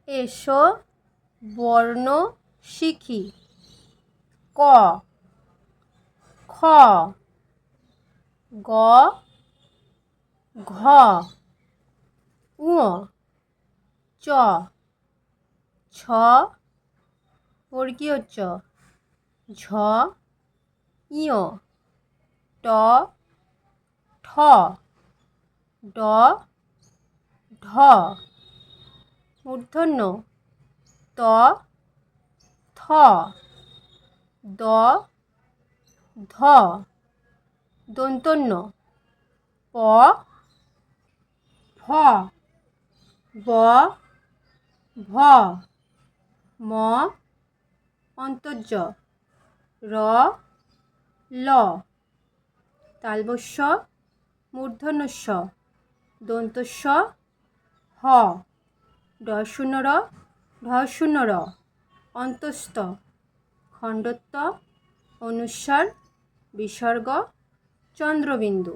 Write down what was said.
এসো বর্ণ শিখি। ক, খ, গ, ঘ, ঙ, চ, ছ, বর্গীয় চ, ঝ, ঞ, ট, ঠ, ড, ঢ, মূর্ধন্য ত, থ, দ, ধ, দন্তন্য প, ফ, ব, ভ, ম, অন্তর্য র, ল, তালবস্য মূর্ধন্য ষ, দন্তস্ব হ, ঢ র, ঢ র, অন্তস্থ খণ্ডত্ব অনুস্বার বিসর্গ চন্দ্রবিন্দু।